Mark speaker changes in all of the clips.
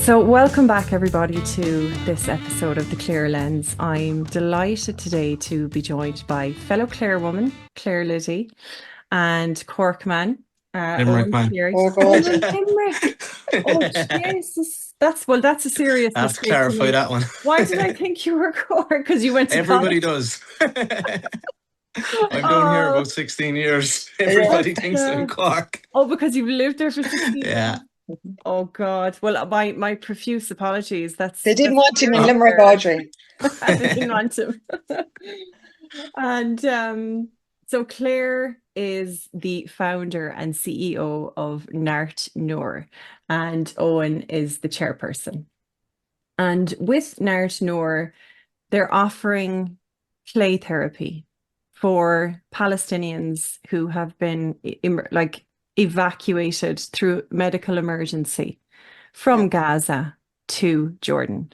Speaker 1: So welcome back everybody to this episode of The Clare Lens. I'm delighted today to be joined by fellow Clare woman, Clare Liddy, and Cork man,
Speaker 2: Limerick
Speaker 1: Eoin
Speaker 2: man.
Speaker 1: Keary.
Speaker 3: Oh
Speaker 1: Oh,
Speaker 3: God.
Speaker 1: you're Limerick. Oh, Jesus. That's a serious
Speaker 2: I have to
Speaker 1: mistake for
Speaker 2: clarify
Speaker 1: me.
Speaker 2: that one.
Speaker 1: Why did I think you were Cork? Because you went to
Speaker 2: Everybody
Speaker 1: college.
Speaker 2: does. I'm down here
Speaker 1: Oh,
Speaker 2: about 16 years.
Speaker 3: Yeah.
Speaker 2: Everybody thinks I'm Cork.
Speaker 1: oh, because you've lived there for 16
Speaker 2: Yeah.
Speaker 1: years. Oh God. Well, my profuse apologies.
Speaker 3: They didn't
Speaker 1: That's
Speaker 3: want him in
Speaker 2: Oh,
Speaker 3: Limerick, Audrey.
Speaker 1: I didn't want to. And so Claire is the founder and CEO of Neart Núr, and Eoin is the chairperson. And with Neart Núr, they're offering play therapy for Palestinians who have been evacuated through medical emergency
Speaker 3: Yeah.
Speaker 1: from Gaza to Jordan.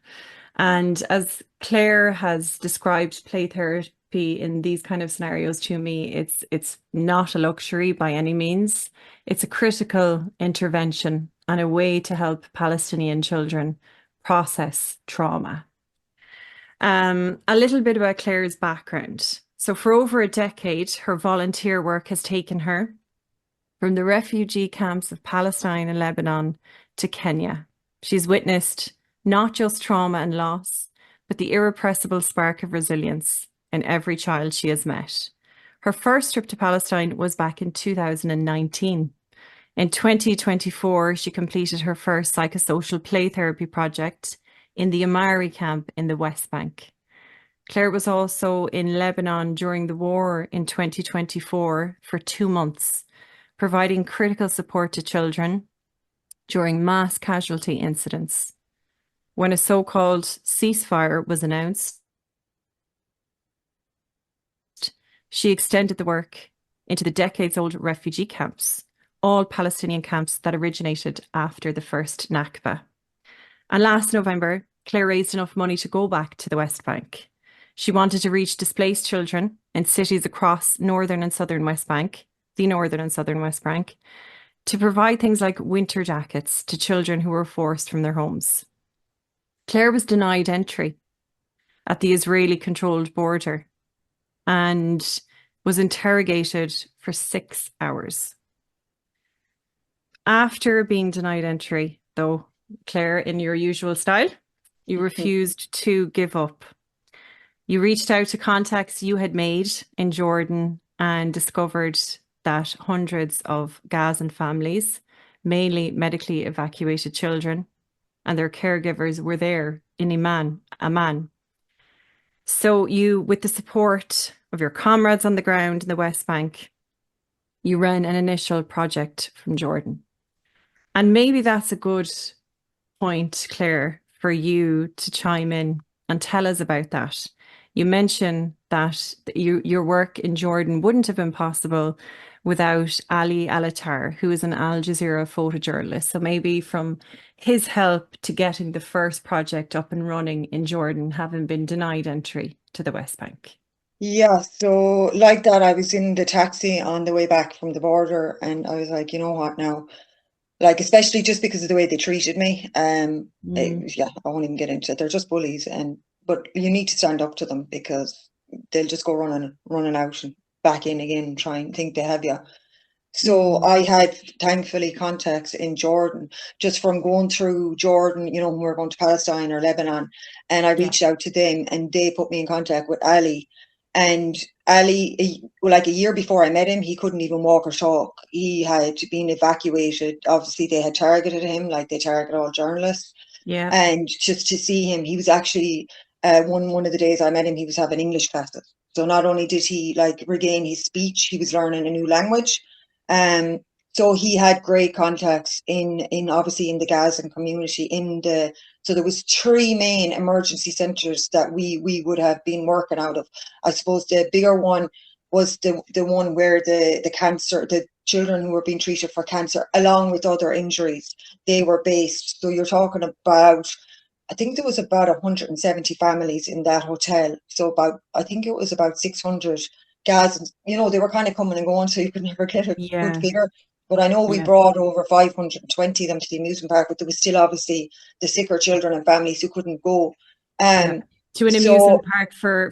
Speaker 1: And as Claire has described play therapy in these kind of scenarios to me, it's not a luxury by any means. It's a critical intervention and a way to help Palestinian children process trauma. A little bit about Claire's background. So for over a decade, her volunteer work has taken her from the refugee camps of Palestine and Lebanon to Kenya. She's witnessed not just trauma and loss, but the irrepressible spark of resilience in every child she has met. Her first trip to Palestine was back in 2019. In 2024, she completed her first psychosocial play therapy project in the Amari camp in the West Bank. Claire was also in Lebanon during the war in 2024 for 2 months, providing critical support to children during mass casualty incidents. When a so-called ceasefire was announced, she extended the work into the decades-old refugee camps, all Palestinian camps that originated after the first Nakba. And last November, Claire raised enough money to go back to the West Bank. She wanted to reach displaced children in cities across northern and southern West Bank, the northern and southern West Bank, to provide things like winter jackets to children who were forced from their homes. Claire was denied entry at the Israeli-controlled border and was interrogated for 6 hours. After being denied entry, though, Claire, in your usual style, you refused to give up. You reached out to contacts you had made in Jordan and discovered that hundreds of Gazan families, mainly medically evacuated children, and their caregivers were there in Amman. So you, with the support of your comrades on the ground in the West Bank, you ran an initial project from Jordan. And maybe that's a good point, Claire, for you to chime in and tell us about that. You mentioned that your work in Jordan wouldn't have been possible without Ali Alatar, who is an Al Jazeera photojournalist. So maybe from his help to getting the first project up and running in Jordan, having been denied entry to the West Bank.
Speaker 3: Yeah, so like that, I was in the taxi on the way back from the border, and I was like, you know what now? Like, especially just because of the way they treated me. Yeah, I won't even get into it. They're just bullies, but you need to stand up to them because they'll just go running out and back in again and try and think they have you. So I had thankfully contacts in Jordan just from going through Jordan, when we were going to Palestine or Lebanon, and I
Speaker 1: Yeah.
Speaker 3: reached out to them and they put me in contact with Ali. And Ali, like a year before I met him, he couldn't even walk or talk. He had been evacuated. Obviously, they had targeted him like they target all journalists.
Speaker 1: Yeah.
Speaker 3: And just to see him, he was actually one of the days I met him, he was having English classes. So not only did he like regain his speech, he was learning a new language. Um, so he had great contacts in obviously in the Gazan community. So there was three main emergency centres that we would have been working out of. I suppose the bigger one was the one where the children who were being treated for cancer, along with other injuries, they were based. So you're talking about, I think there was about 170 families in that hotel. So I think it was about 600 Gazans. They were kind of coming and going, so you could never get a good
Speaker 1: Yeah.
Speaker 3: figure. But I know we
Speaker 1: Yeah.
Speaker 3: brought over 520 of them to the amusement park, but there was still obviously the sicker children and families who couldn't go.
Speaker 1: Yeah.
Speaker 3: Um,
Speaker 1: To an
Speaker 3: so
Speaker 1: amusement park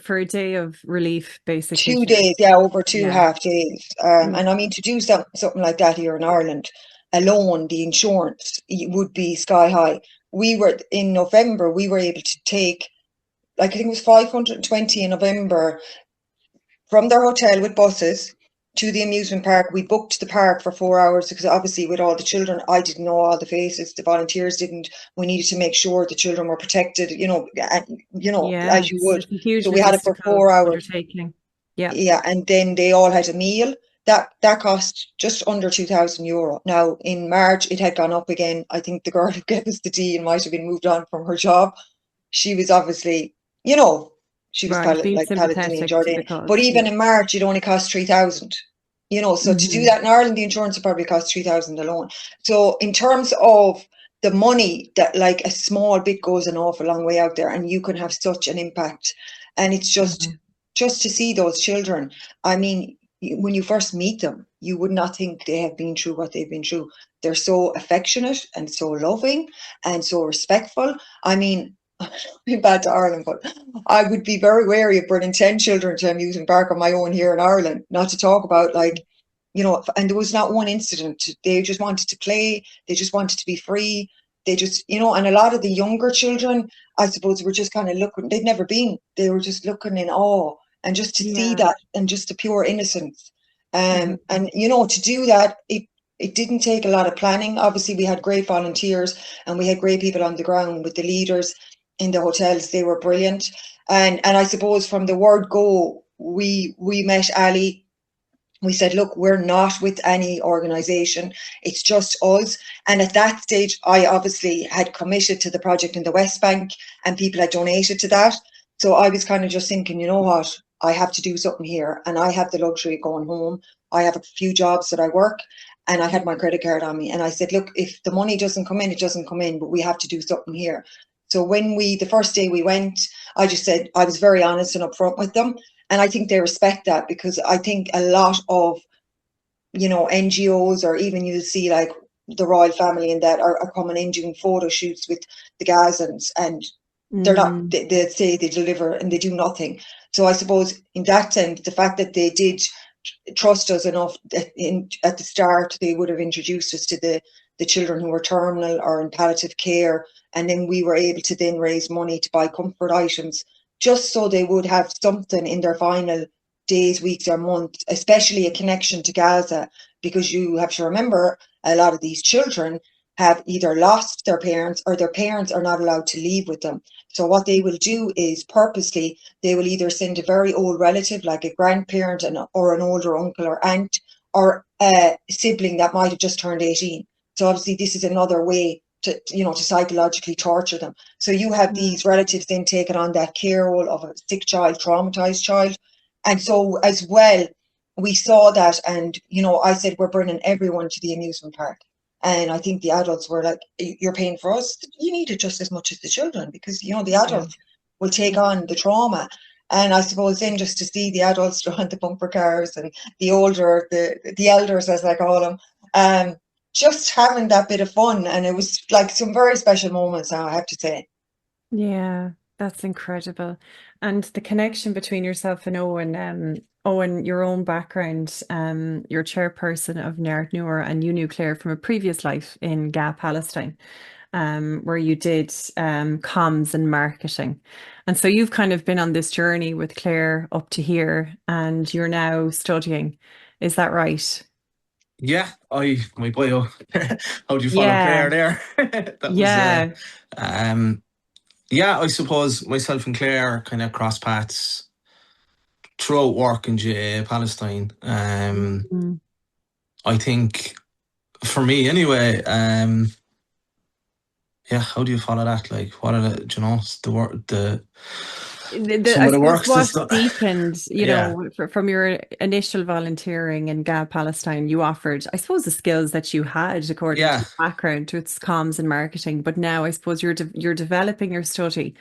Speaker 1: for a day of relief, basically.
Speaker 3: 2 days, yeah, over two
Speaker 1: Yeah.
Speaker 3: half days.
Speaker 1: Mm.
Speaker 3: And I mean, to do something like that here in Ireland alone, the insurance would be sky high. We were in November, we were able to take, like, I think it was 520 in November from their hotel with buses to the amusement park. We booked the park for 4 hours because obviously with all the children, I didn't know all the faces, the volunteers didn't. We needed to make sure the children were protected,
Speaker 1: Yeah,
Speaker 3: as you would.
Speaker 1: it's a huge
Speaker 3: So we had it for
Speaker 1: logistical
Speaker 3: 4 hours.
Speaker 1: undertaking. Yeah.
Speaker 3: Yeah, and then they all had a meal. That cost just under €2,000. Now in March it had gone up again. I think the girl who gave us the tea and might have been moved on from her job. She was obviously, she was
Speaker 1: Right. Being
Speaker 3: like Palestinian
Speaker 1: sympathetic to
Speaker 3: Jordan.
Speaker 1: the
Speaker 3: But
Speaker 1: cause.
Speaker 3: even
Speaker 1: Yeah.
Speaker 3: in March it only cost 3,000. So to do
Speaker 1: Hmm.
Speaker 3: that in Ireland, the insurance would probably cost 3,000 alone. So in terms of the money, that like a small bit goes an awful long way out there, and you can have such an impact. And it's
Speaker 1: Hmm.
Speaker 3: just to see those children. I mean, when you first meet them, you would not think they have been through what they've been through. They're so affectionate and so loving and so respectful. I mean, I'm bad to Ireland, but I would be very wary of bringing 10 children to amusement park on my own here in Ireland, not to talk about like, and there was not one incident. They just wanted to play. They just wanted to be free. They just, and a lot of the younger children, I suppose, were just kind of looking, they'd never been. They were just looking in awe, and just to see
Speaker 1: Yeah.
Speaker 3: that and just the pure innocence.
Speaker 1: Hmm.
Speaker 3: And, to do that, it didn't take a lot of planning. Obviously, we had great volunteers and we had great people on the ground with the leaders in the hotels. They were brilliant. And I suppose from the word go, we met Ali. We said, look, we're not with any organisation. It's just us. And at that stage, I obviously had committed to the project in the West Bank and people had donated to that. So I was kind of just thinking, you know what? I have to do something here. And I have the luxury of going home. I have a few jobs that I work and I had my credit card on me. And I said, look, if the money doesn't come in, it doesn't come in, but we have to do something here. So the first day we went, I just said, I was very honest and upfront with them. And I think they respect that, because I think a lot of, NGOs, or even you'll see like the royal family and that are coming in doing photo shoots with the Gazans, and they're not,
Speaker 1: Mm.
Speaker 3: they say they deliver and they do nothing. So I suppose in that sense, the fact that they did trust us enough that at the start, they would have introduced us to the children who were terminal or in palliative care. And then we were able to then raise money to buy comfort items, just so they would have something in their final days, weeks, or months, especially a connection to Gaza, because you have to remember a lot of these children have either lost their parents or their parents are not allowed to leave with them. So what they will do is purposely, they will either send a very old relative, like a grandparent or an older uncle or aunt, or a sibling that might have just turned 18. So obviously this is another way to psychologically torture them. So you have
Speaker 1: Mm.
Speaker 3: these relatives then taking on that care role of a sick child, traumatized child. And so as well, we saw that, and I said, we're bringing everyone to the amusement park. And I think the adults were like, you're paying for us. You need it just as much as the children, because the
Speaker 1: Yeah.
Speaker 3: adults will take on the trauma. And I suppose then just to see the adults drive the bumper cars, and the elders, as I call them, just having that bit of fun. And it was like some very special moments now, I have to say.
Speaker 1: Yeah, that's incredible. And the connection between yourself and Owen, Owen, your own background, you're chairperson of Neart Núr, and you knew Claire from a previous life in Palestine, where you did comms and marketing. And so you've kind of been on this journey with Claire up to here, and you're now studying. Is that right?
Speaker 2: Yeah, my bio. How do you follow Claire
Speaker 1: Yeah,
Speaker 2: there? That was
Speaker 1: yeah.
Speaker 2: um yeah, I suppose myself and Claire kind of cross paths throughout work in Palestine.
Speaker 1: Mm.
Speaker 2: I think for me anyway, yeah, how do you follow that? Like, what are the work, some
Speaker 1: I
Speaker 2: of the
Speaker 1: suppose
Speaker 2: works and
Speaker 1: what
Speaker 2: stuff.
Speaker 1: deepened,
Speaker 2: Yeah,
Speaker 1: from your initial volunteering in Palestine, you offered, I suppose, the skills that you had according to
Speaker 2: yeah,
Speaker 1: your background to its comms and marketing. But now I suppose you're developing your study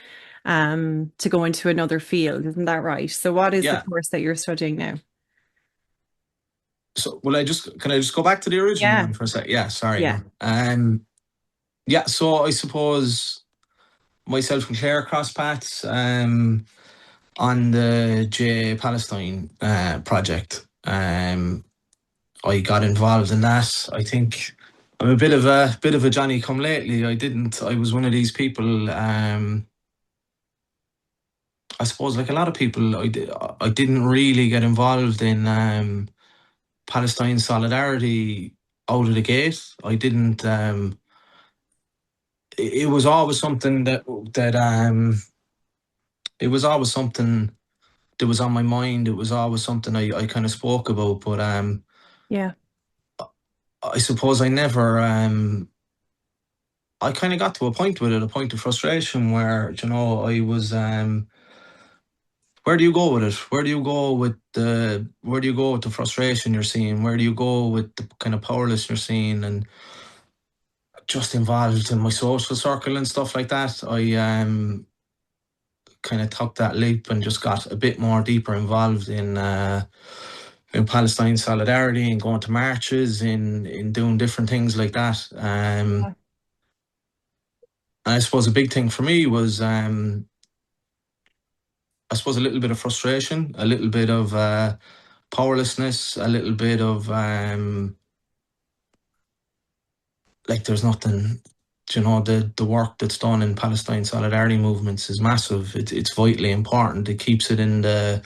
Speaker 1: to go into another field, isn't that right? So what is the
Speaker 2: yeah.
Speaker 1: course that you're studying now?
Speaker 2: So can I just go back to the original
Speaker 1: Yeah.
Speaker 2: one for a sec? Yeah, sorry.
Speaker 1: Yeah.
Speaker 2: Yeah, so I suppose myself and Claire cross paths on the Palestine project. I got involved in that. I think I'm a bit of a Johnny come lately. I was one of these people, I suppose like a lot of people, I didn't really get involved in Palestine solidarity out of the gate. I didn't it was always something it was always something that was on my mind. It was always something I kind of spoke about, but
Speaker 1: Yeah.
Speaker 2: I suppose I never I kind of got to a point with it, a point of frustration where, I was where do you go with it? Where do you go with the frustration you're seeing? Where do you go with the kind of powerless you're seeing? And just involved in my social circle and stuff like that, I kind of took that leap and just got a bit more deeper involved in Palestine solidarity and going to marches, in doing different things like that.
Speaker 1: Yeah.
Speaker 2: And I suppose a big thing for me was, I suppose, a little bit of frustration, a little bit of powerlessness, a little bit of like there's nothing. The work that's done in Palestine solidarity movements is massive. It's vitally important. It keeps it in the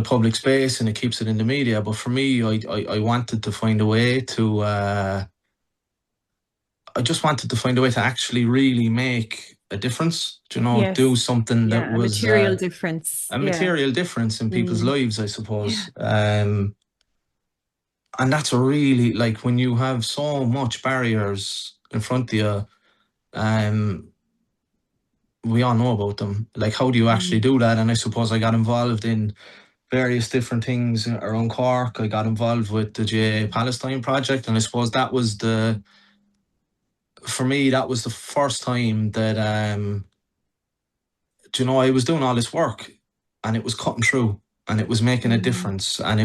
Speaker 2: public space and it keeps it in the media. But for me, I wanted to find a way to. I just wanted to find a way to actually really make a difference. Do
Speaker 1: Yes.
Speaker 2: something that
Speaker 1: Yeah. A
Speaker 2: was
Speaker 1: material difference.
Speaker 2: a
Speaker 1: Yeah.
Speaker 2: material difference in people's
Speaker 1: Mm.
Speaker 2: lives, I
Speaker 1: Yeah.
Speaker 2: suppose. And that's a really, like, when you have so much barriers in front of you, um, we all know about them. Like, how do you actually
Speaker 1: Mm.
Speaker 2: do that? And I suppose I got involved in various different things around Cork. I got involved with the Palestine project, and I suppose for me, that was the first time that I was doing all this work, and it was cutting through, and it was making a
Speaker 1: Mm.
Speaker 2: difference, and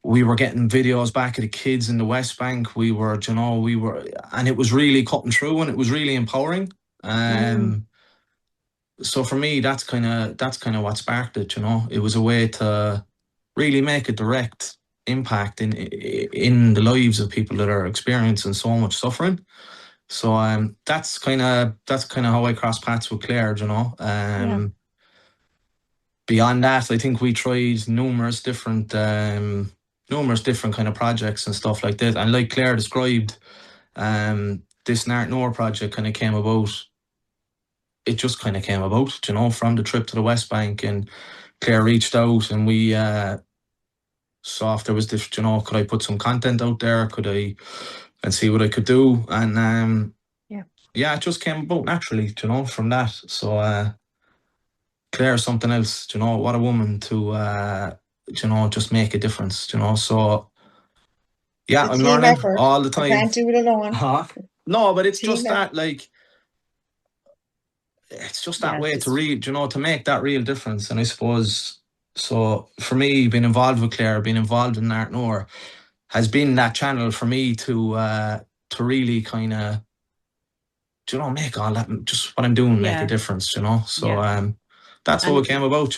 Speaker 2: we were getting videos back of the kids in the West Bank. And it was really cutting through, and it was really empowering.
Speaker 1: Mm.
Speaker 2: So for me, that's kind of what sparked it. It was a way to really make a direct impact in the lives of people that are experiencing so much suffering. So that's kind of how I crossed paths with Claire.
Speaker 1: Yeah.
Speaker 2: Beyond that, I think we tried numerous different kind of projects and stuff like that. And like Claire described, this Neart Núr project kind of came about. It just kind of came about, from the trip to the West Bank, and Claire reached out, and we saw if there was this, could I put some content out there? And see what I could do? And
Speaker 1: Yeah.
Speaker 2: yeah, it just came about naturally, from that. So Claire's something else, what a woman to just make a difference, so yeah,
Speaker 3: It's a
Speaker 2: I'm
Speaker 3: team
Speaker 2: learning
Speaker 3: effort.
Speaker 2: all the
Speaker 3: You
Speaker 2: time.
Speaker 3: can't do it alone.
Speaker 2: Huh? No, but it's
Speaker 3: Team
Speaker 2: just
Speaker 3: effort.
Speaker 2: that, like, it's just that
Speaker 1: Yeah.
Speaker 2: way to
Speaker 1: Just
Speaker 2: read, to make that real difference. And I suppose, so for me, being involved with Claire, being involved in Neart Núr, has been that channel for me to really kind of, make all that, just what I'm doing, make a
Speaker 1: yeah.
Speaker 2: difference, so
Speaker 1: Yeah.
Speaker 2: that's how it
Speaker 1: And
Speaker 2: came about.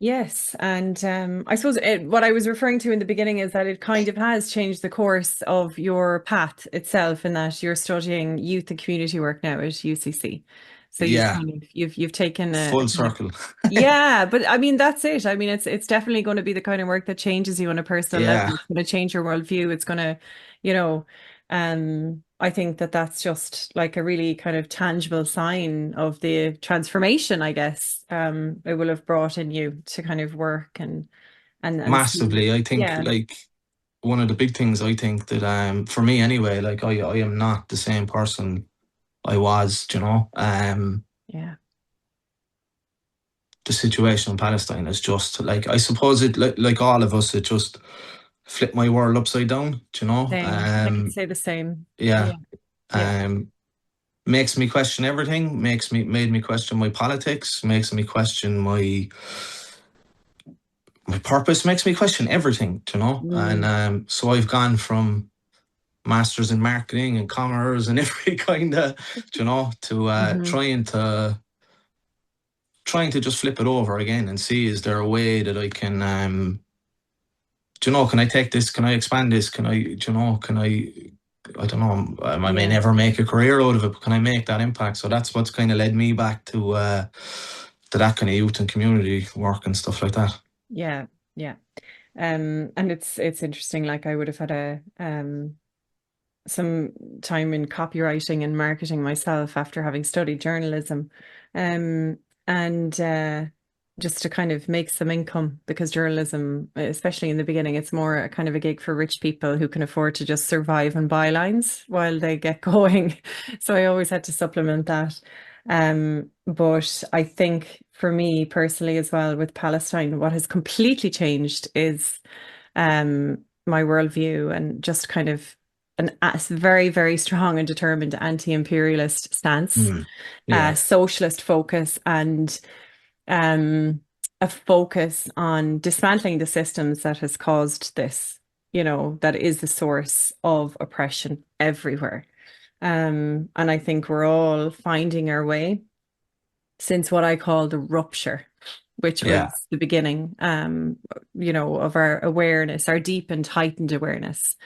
Speaker 1: yes, and I suppose what I was referring to in the beginning is that it kind of has changed the course of your path itself, in that you're studying youth and community work now at UCC. So
Speaker 2: Yeah,
Speaker 1: you've taken a
Speaker 2: full
Speaker 1: kind of,
Speaker 2: circle.
Speaker 1: yeah, but I mean that's it. I mean it's definitely going to be the kind of work that changes you on a personal level.
Speaker 2: Yeah,
Speaker 1: It's going to change your worldview. It's going to, you know, I think that that's just like a really kind of tangible sign of the transformation, I guess, it will have brought in you to kind of work and see.
Speaker 2: massively. I think,
Speaker 1: Yeah,
Speaker 2: like, one of the big things, I think, that for me anyway, like, I am not the same person I was.
Speaker 1: yeah,
Speaker 2: The situation in Palestine is just, like, I suppose it, like all of us, it just flipped my world upside down.
Speaker 1: same. I could say the same.
Speaker 2: Yeah.
Speaker 1: Yeah, yeah,
Speaker 2: Um, Makes me question everything. Made me question my politics. Makes me question my purpose makes me question everything, you know. And so I've gone from masters in marketing and commerce and every kind of, you know, to trying to just flip it over again and see, is there a way that I can, do you know, can I take this? Can I expand this? Can I, do you know, can I don't know, I may never make a career out of it, but can I make that impact? So that's what's kind of led me back to that kind of youth and community work and stuff like that.
Speaker 1: Yeah, yeah. And it's interesting, like I would have had a some time in copywriting and marketing myself after having studied journalism. And just to kind of make some income, because journalism, especially in the beginning, it's more a kind of a gig for rich people who can afford to just survive on bylines while they get going. So I always had to supplement that. But I think for me personally as well with Palestine, what has completely changed is my worldview and just kind of a very, very strong and determined anti-imperialist stance, socialist focus, and a focus on dismantling the systems that has caused this, you know, that is the source of oppression everywhere. And I think we're all finding our way since what I call the rupture, which was the beginning, you know, of our awareness, our deep and heightened awareness.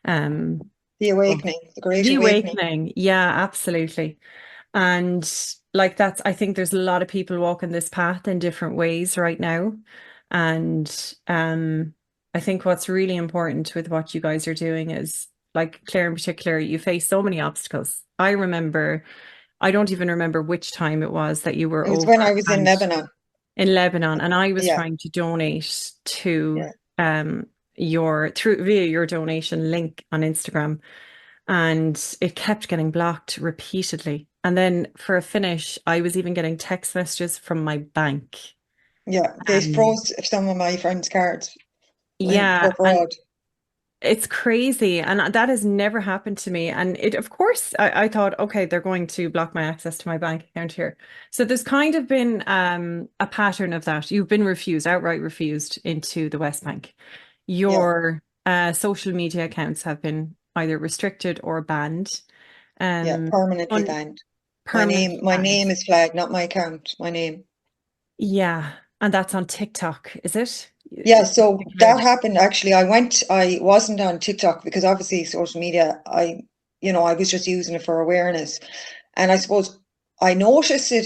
Speaker 3: The awakening, the great
Speaker 1: awakening. Yeah, absolutely. And like that's, I think there's a lot of people walking this path in different ways right now. And I think what's really important with what you guys are doing is, like Claire in particular, you face so many obstacles. I don't even remember which time it was that you were
Speaker 3: It was
Speaker 1: over
Speaker 3: when I was in Lebanon.
Speaker 1: In Lebanon, and I was trying to donate to via your donation link on Instagram, and it kept getting blocked repeatedly. And then for a finish, I was even getting text messages from my bank.
Speaker 3: Yeah, they froze some of my friends' cards.
Speaker 1: Yeah,
Speaker 3: abroad.
Speaker 1: It's crazy, and that has never happened to me. And it, of course, I thought, okay, they're going to block my access to my bank account here. So there's kind of been a pattern of that. You've been outright refused into the West Bank. Your social media accounts have been either restricted or banned.
Speaker 3: Permanently banned.
Speaker 1: Permanently
Speaker 3: my name is flagged, not my account. My name.
Speaker 1: Yeah, and that's on TikTok, is it?
Speaker 3: Yeah, so that happened actually. I wasn't on TikTok because obviously social media, I was just using it for awareness. And I suppose I noticed I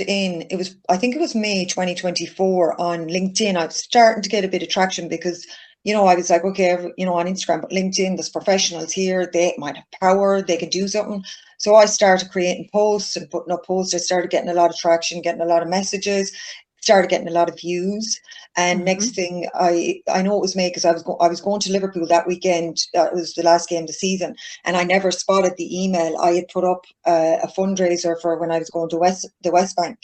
Speaker 3: think it was May 2024 on LinkedIn. I was starting to get a bit of traction because, I was like, okay, on Instagram, but LinkedIn, there's professionals here, they might have power, they can do something. So I started creating posts and putting up posts. I started getting a lot of traction, getting a lot of messages, started getting a lot of views. And next thing I know it was May because I was going to Liverpool that weekend. It was the last game of the season, and I never spotted the email. I had put up a fundraiser for when I was going to the West Bank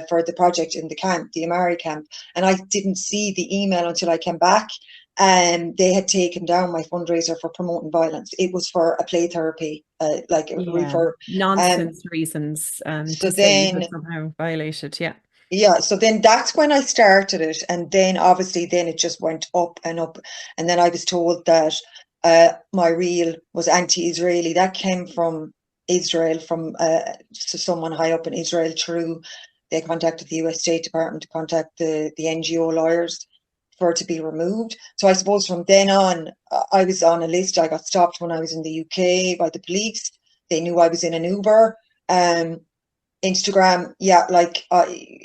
Speaker 3: for the project in the camp, the Amari camp, and I didn't see the email until I came back. And they had taken down my fundraiser for promoting violence. It was for a play therapy,
Speaker 1: nonsense reasons.
Speaker 3: So then
Speaker 1: somehow violated,
Speaker 3: Yeah, so then that's when I started it, and then obviously then it just went up and up, and then I was told that my reel was anti-Israeli. That came from Israel, from someone high up in Israel. They contacted the US State Department to contact the NGO lawyers for it to be removed. So I suppose from then on, I was on a list. I got stopped when I was in the UK by the police. They knew I was in an Uber. Instagram,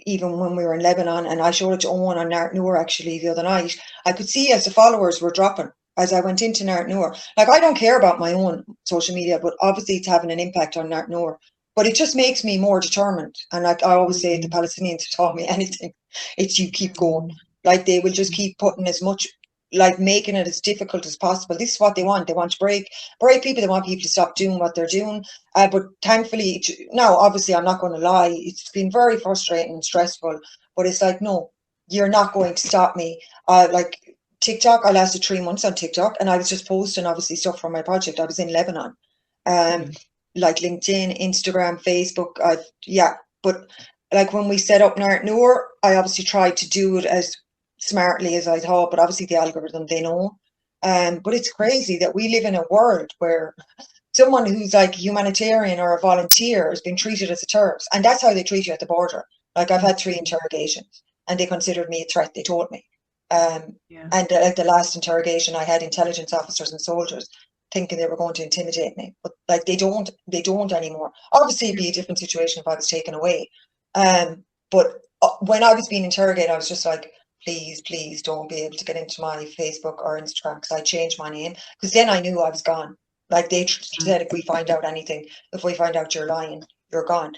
Speaker 3: even when we were in Lebanon, and I showed it to Eoin on Neart Núr actually the other night, I could see as the followers were dropping as I went into Neart Núr. Like, I don't care about my own social media, but obviously it's having an impact on Neart Núr. But it just makes me more determined. And like I always say, the Palestinians have taught me anything, it's you keep going. Like, they will just keep putting as much, like making it as difficult as possible. This is what they want. They want to break people. They want people to stop doing what they're doing. But thankfully, now, obviously, I'm not going to lie, it's been very frustrating and stressful. But it's like, no, you're not going to stop me. Like TikTok, I lasted 3 months on TikTok, and I was just posting, obviously, stuff from my project. I was in Lebanon. Like LinkedIn, Instagram, Facebook. But like when we set up Neart Núr, I obviously tried to do it as smartly as I thought, but obviously the algorithm, they know. But it's crazy that we live in a world where someone who's like a humanitarian or a volunteer has been treated as a terrorist, and that's how they treat you at the border. Like I've had 3 interrogations, and they considered me a threat. They told me,
Speaker 1: Yeah.
Speaker 3: and like the last interrogation, I had intelligence officers and soldiers thinking they were going to intimidate me, but like they don't anymore. Obviously, it'd be a different situation if I was taken away. But when I was being interrogated, I was just like, please don't be able to get into my Facebook or Instagram, because I changed my name, because then I knew I was gone. Like they said, if we find out anything, if we find out you're lying, you're gone.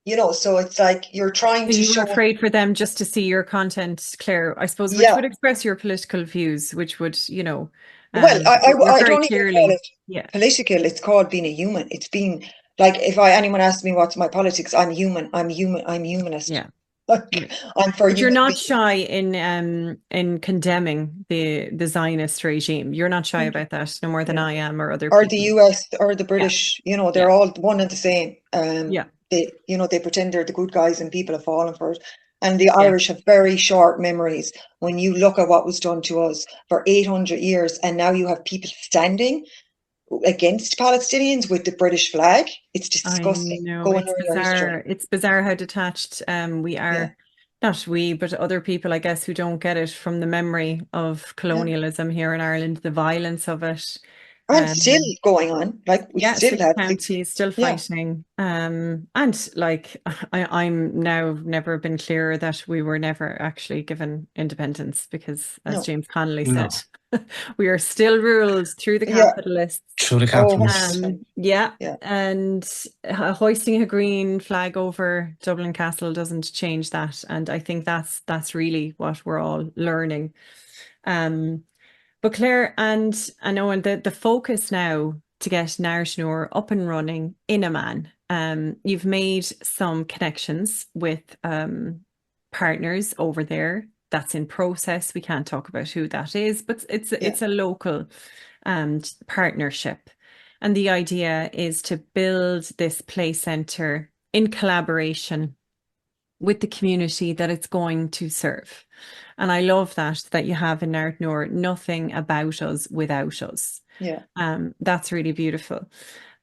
Speaker 3: You know, so it's like you're trying
Speaker 1: So
Speaker 3: to
Speaker 1: you were
Speaker 3: show.
Speaker 1: afraid for them just to see your content, Claire, I suppose, which
Speaker 3: Yeah.
Speaker 1: would express your political views, which would, you know,
Speaker 3: Well,
Speaker 1: you're
Speaker 3: I
Speaker 1: very
Speaker 3: don't even call
Speaker 1: clearly,
Speaker 3: it
Speaker 1: yeah,
Speaker 3: political. It's called being a human. It's being like, if anyone asks me what's my politics, I'm human. I'm human. I'm humanist.
Speaker 1: yeah.
Speaker 3: Like I'm for
Speaker 1: But you're
Speaker 3: human
Speaker 1: not
Speaker 3: beings.
Speaker 1: shy in condemning the Zionist regime. You're not shy about that, no more than
Speaker 3: Yeah.
Speaker 1: I am or other
Speaker 3: Or the
Speaker 1: people.
Speaker 3: US or the
Speaker 1: Yeah,
Speaker 3: British, you know,
Speaker 1: yeah,
Speaker 3: they're all one and the same.
Speaker 1: yeah,
Speaker 3: They, you know, they pretend they're the good guys and people have fallen for it. And the
Speaker 1: yeah.
Speaker 3: Irish have very short memories when you look at what was done to us for 800 years, and now you have people standing against Palestinians with the British flag. It's
Speaker 1: I
Speaker 3: disgusting.
Speaker 1: know,
Speaker 3: Go and
Speaker 1: it's
Speaker 3: learn your history.
Speaker 1: bizarre. It's bizarre how detached we
Speaker 3: Yeah,
Speaker 1: are. Not we, but other people, I guess, who don't get it from the memory of
Speaker 3: yeah.
Speaker 1: colonialism here in Ireland, the violence of it.
Speaker 3: And still
Speaker 1: Um,
Speaker 3: going on. Like we
Speaker 1: yeah,
Speaker 3: still
Speaker 1: six
Speaker 3: have six.
Speaker 1: counties still
Speaker 3: Yeah,
Speaker 1: fighting. And like I'm now never been clearer that we were never actually given independence because, as
Speaker 3: no,
Speaker 1: James Connolly said,
Speaker 2: No.
Speaker 1: we are still ruled through the
Speaker 3: yeah.
Speaker 1: capitalists.
Speaker 2: Through the
Speaker 3: Oh,
Speaker 2: capitalists.
Speaker 3: 100%.
Speaker 1: Yeah,
Speaker 3: Yeah,
Speaker 1: and hoisting a green flag over Dublin Castle doesn't change that. And I think that's really what we're all learning. Um, but Claire and Owen, the focus now to get Neart Núr up and running in Amman. You've made some connections with partners over there. That's in process. We can't talk about who that is, but
Speaker 3: yeah,
Speaker 1: it's a local partnership. And the idea is to build this play centre in collaboration with the community that it's going to serve. And I love that you have in Neart Núr nothing about us without us.
Speaker 3: yeah.
Speaker 1: That's really beautiful.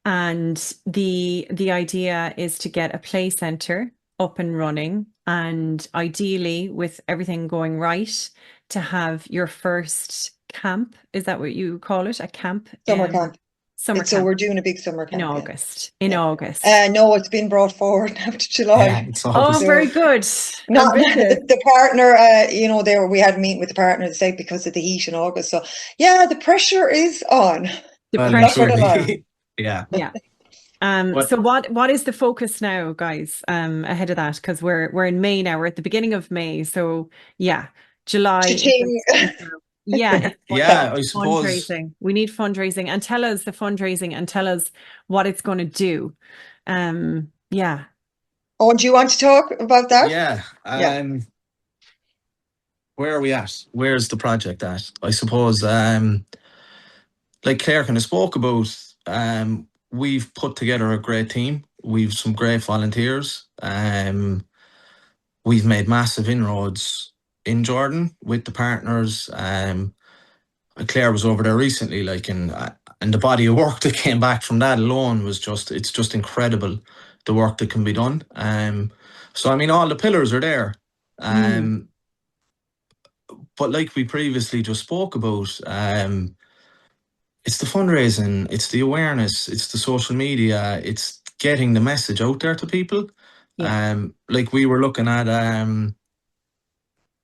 Speaker 1: And the idea is to get a play centre up and running, and ideally, with everything going right, to have your first camp. Is that what you call it? A camp?
Speaker 3: Summer camp.
Speaker 1: Summer
Speaker 3: So
Speaker 1: camp
Speaker 3: we're doing a big summer
Speaker 1: in
Speaker 3: camp. Yeah,
Speaker 1: August. In
Speaker 3: yeah.
Speaker 1: August.
Speaker 3: No, it's been brought forward now to
Speaker 2: Yeah,
Speaker 3: July.
Speaker 2: it's
Speaker 1: Oh,
Speaker 2: August.
Speaker 1: very
Speaker 3: So
Speaker 1: good.
Speaker 3: not
Speaker 1: Ambitious.
Speaker 3: the partner. You know, we had a meeting with the partner to say because of the heat in August. So yeah, the pressure is on.
Speaker 1: The
Speaker 2: Well
Speaker 3: I'm
Speaker 2: and
Speaker 3: not gonna lie.
Speaker 2: truly. Yeah.
Speaker 1: Yeah.
Speaker 2: But
Speaker 1: So what is the focus now, guys, ahead of that? Because we're in May now, we're at the beginning of May. So yeah, July
Speaker 3: Cha-ching.
Speaker 1: yeah, it's
Speaker 2: yeah, I suppose.
Speaker 1: fundraising. We need fundraising, and tell us the fundraising and tell us what it's going to do. Yeah.
Speaker 3: Oh, do you want to talk about that?
Speaker 2: Yeah.
Speaker 3: Yeah.
Speaker 2: Where are we at? Where's the project at? I suppose like Claire kind of spoke about, we've put together a great team. We've some great volunteers. We've made massive inroads in Jordan with the partners. Claire was over there recently, like, and the body of work that came back from that alone was it's just incredible, the work that can be done. So I mean, all the pillars are there.
Speaker 1: Mm.
Speaker 2: But like we previously just spoke about, it's the fundraising, it's the awareness, it's the social media, it's getting the message out there to people.
Speaker 1: Yeah.
Speaker 2: Like we were looking at,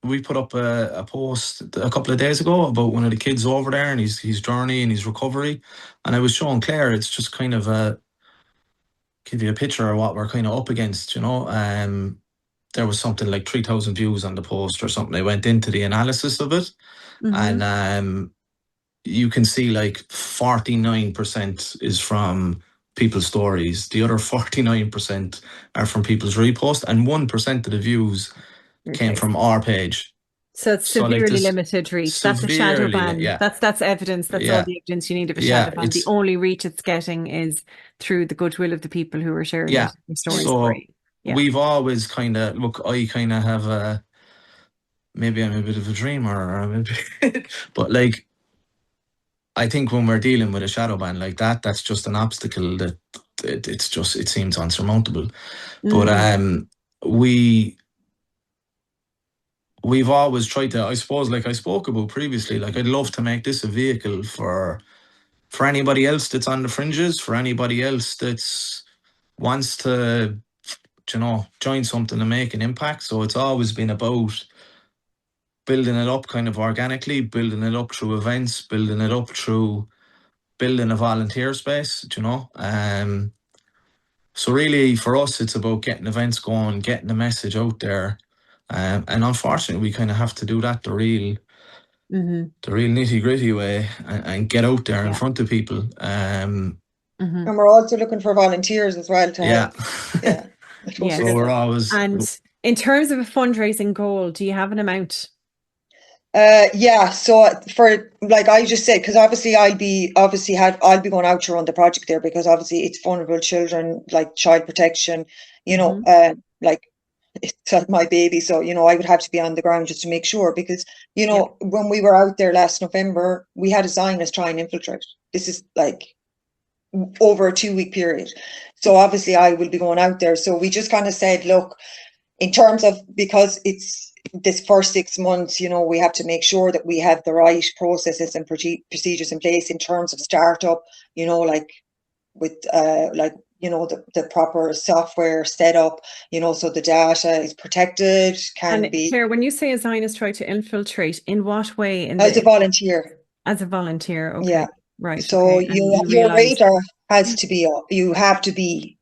Speaker 2: we put up a post a couple of days ago about one of the kids over there and his journey and his recovery, and I was showing Claire. It's just kind of give you a picture of what we're kind of up against, you know. There was something like 3,000 views on the post or something. I went into the analysis of it,
Speaker 1: Mm-hmm.
Speaker 2: and you can see like 49% is from people's stories. The other 49% are from people's repost, and 1% of the views came
Speaker 1: Okay.
Speaker 2: from our page.
Speaker 1: So it's
Speaker 2: So like
Speaker 1: severely
Speaker 2: this
Speaker 1: limited reach. That's a shadow
Speaker 2: severely,
Speaker 1: ban.
Speaker 2: yeah,
Speaker 1: That's evidence. That's all
Speaker 2: yeah,
Speaker 1: the evidence you need of a
Speaker 2: yeah.
Speaker 1: shadow ban. The
Speaker 2: It's
Speaker 1: only reach it's getting is through the goodwill of the people who are sharing
Speaker 2: yeah.
Speaker 1: it in stories.
Speaker 2: So
Speaker 1: Great. Yeah.
Speaker 2: we've always kind of look. I kind of have maybe I'm a bit of a dreamer, or but like, I think when we're dealing with a shadow ban like that, that's just an obstacle that it seems unsurmountable. But we we've always tried to, I suppose, like I spoke about previously, like I'd love to make this a vehicle for anybody else that's on the fringes, for anybody else that's wants to, join something and make an impact. So it's always been about building it up kind of organically, building it up through events, building it up through building a volunteer space, so really for us it's about getting events going, getting the message out there. And unfortunately we kind of have to do that the real nitty gritty way, and get out there in
Speaker 1: Yeah.
Speaker 2: front of people.
Speaker 3: And we're also looking for volunteers as well to help.
Speaker 2: Yeah.
Speaker 1: Yes.
Speaker 2: So we're always.
Speaker 1: And in terms of a fundraising goal, do you have an amount?
Speaker 3: Yeah, so for, like I just said, because obviously I'll be going out to run the project there, because obviously it's vulnerable children, like child protection, like it's like my baby, so I would have to be on the ground just to make sure, because when we were out there last November, we had a Zionist try and infiltrate. This is like over a 2-week period, so obviously I will be going out there. So we just kind of said, look, in terms of, because it's this first 6 months, we have to make sure that we have the right processes and procedures in place in terms of startup, like with the proper software set up, so the data is protected,
Speaker 1: And Claire, when you say a Zionist try to infiltrate, in what way?
Speaker 3: As a volunteer.
Speaker 1: As a volunteer, okay.
Speaker 3: Yeah.
Speaker 1: Right.
Speaker 3: So
Speaker 1: okay.
Speaker 3: your radar has to be up. You have to be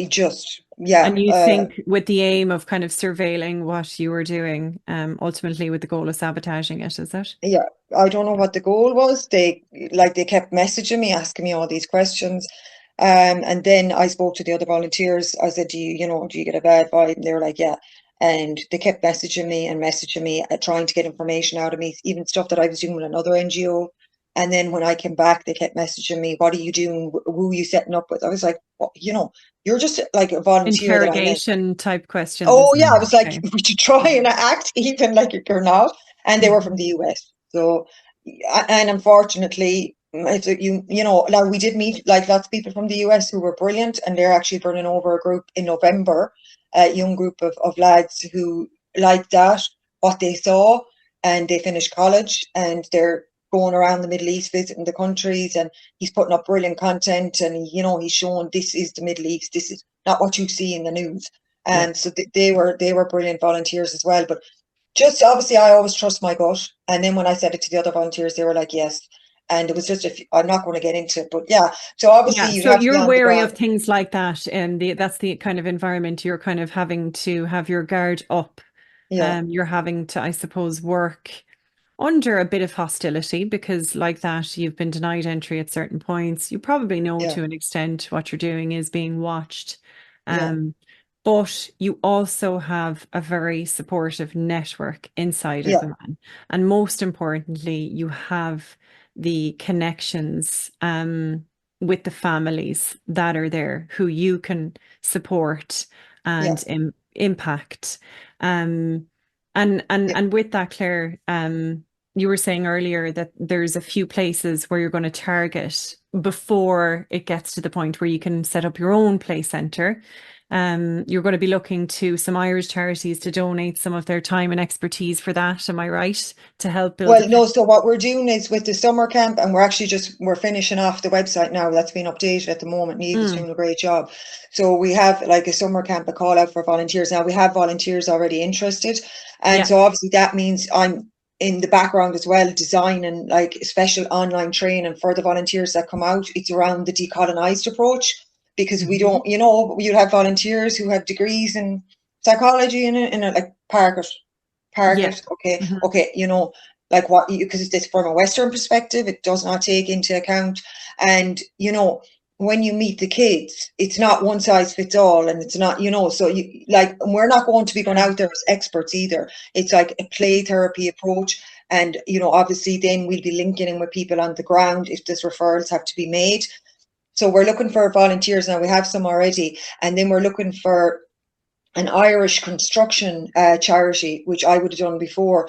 Speaker 3: just, yeah.
Speaker 1: And you think with the aim of kind of surveilling what you were doing, ultimately with the goal of sabotaging it, is that?
Speaker 3: Yeah, I don't know what the goal was. They kept messaging me, asking me all these questions. And then I spoke to the other volunteers. I said, do you get a bad vibe? And they were like, yeah. And they kept messaging me, trying to get information out of me, even stuff that I was doing with another NGO. And then when I came back, they kept messaging me, what are you doing? Who are you setting up with? I was like, well, you're just like a volunteer.
Speaker 1: Interrogation type questions.
Speaker 3: Oh, yeah. I was like, would you try and act even like you're not? And they were from the US. So, and unfortunately, now we did meet like lots of people from the US who were brilliant, and they're actually bringing over a group in November, a young group of lads who liked that, what they saw, and they finished college and they're going around the Middle East visiting the countries, and he's putting up brilliant content, and he's showing this is the Middle East, this is not what you see in the news. And so they were brilliant volunteers as well. But just obviously I always trust my gut, and then when I said it to the other volunteers, they were like, yes. And it was just, I'm not going to get into it, but yeah. So obviously
Speaker 1: so you're wary of things like that, and that's the kind of environment you're kind of having to have your guard up.
Speaker 3: Yeah.
Speaker 1: You're having to, I suppose, work under a bit of hostility, because like that, you've been denied entry at certain points. You probably know to an extent what you're doing is being watched. But you also have a very supportive network inside of the man. And most importantly, you have the connections with the families that are there who you can support and impact. And with that, Claire, you were saying earlier that there's a few places where you're going to target before it gets to the point where you can set up your own play centre. You're going to be looking to some Irish charities to donate some of their time and expertise for that. Am I right? To help build?
Speaker 3: Well, no. So what we're doing is with the summer camp, and we're finishing off the website now. That's been updated at the moment. Niamh is doing a great job. So we have like a summer camp, a call out for volunteers. Now we have volunteers already interested. And so obviously that means I'm in the background as well, designing like special online training for the volunteers that come out. It's around the decolonized approach, because we don't, you have volunteers who have degrees in psychology in a like park it. Okay, like what, because it's from a Western perspective, it does not take into account. And, when you meet the kids, it's not one size fits all, and it's not, so you like, we're not going to be going out there as experts either. It's like a play therapy approach. And, obviously then we'll be linking in with people on the ground if these referrals have to be made. So we're looking for volunteers now. We have some already. And then we're looking for an Irish construction charity, which I would have done before,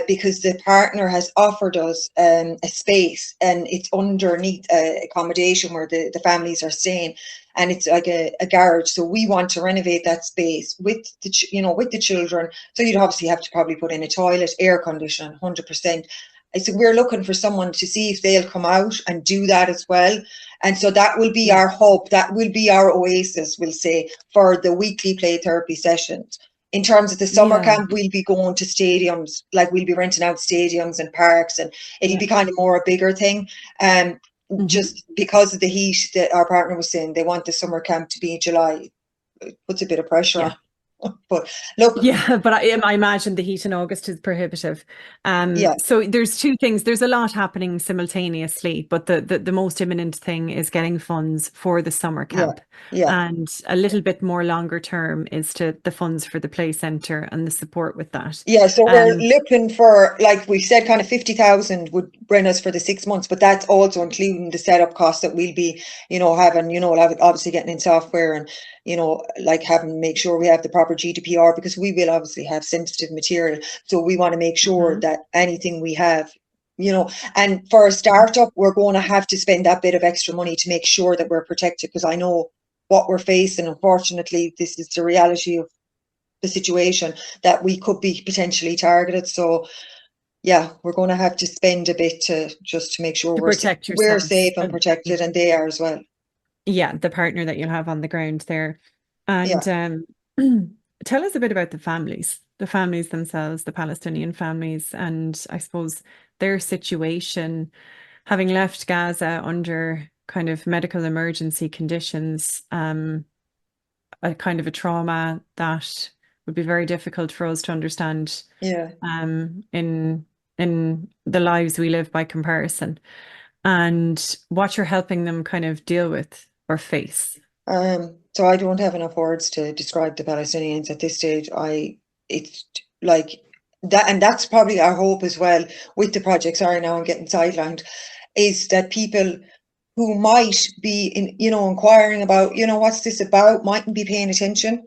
Speaker 3: because the partner has offered us a space, and it's underneath accommodation where the families are staying, and it's like a garage. So we want to renovate that space with with the children. So you'd obviously have to probably put in a toilet, air conditioning, 100%. So we're looking for someone to see if they'll come out and do that as well. And so that will be our hope. That will be our oasis, we'll say, for the weekly play therapy sessions. In terms of the summer camp, we'll be going to stadiums, like we'll be renting out stadiums and parks, and it'll be kind of more a bigger thing. Just because of the heat that our partner was saying, they want the summer camp to be in July. It puts a bit of pressure on. But look,
Speaker 1: but I imagine the heat in August is prohibitive. So there's two things. There's a lot happening simultaneously, but the most imminent thing is getting funds for the summer camp. And a little bit more longer term is to the funds for the play centre and the support with that.
Speaker 3: So we're looking for, like we said, kind of 50,000 would bring us for the 6 months, but that's also including the setup costs that we'll be, having, obviously getting in software and, like having make sure we have the proper GDPR, because we will obviously have sensitive material. So we want to make sure that anything we have, and for a startup, we're going to have to spend that bit of extra money to make sure that we're protected, because I know what we're facing. Unfortunately, this is the reality of the situation, that we could be potentially targeted. So we're going to have to spend a bit to make sure we're safe and protected, and they are as well.
Speaker 1: The partner that you'll have on the ground there. And tell us a bit about the families themselves, the Palestinian families, and I suppose their situation, having left Gaza under kind of medical emergency conditions, a kind of a trauma that would be very difficult for us to understand in the lives we live by comparison, and what you're helping them kind of deal with or face.
Speaker 3: So I don't have enough words to describe the Palestinians at this stage. It's like that, and that's probably our hope as well with the project. Sorry, now I'm getting sidelined. Is that people who might be inquiring about, what's this about, mightn't be paying attention,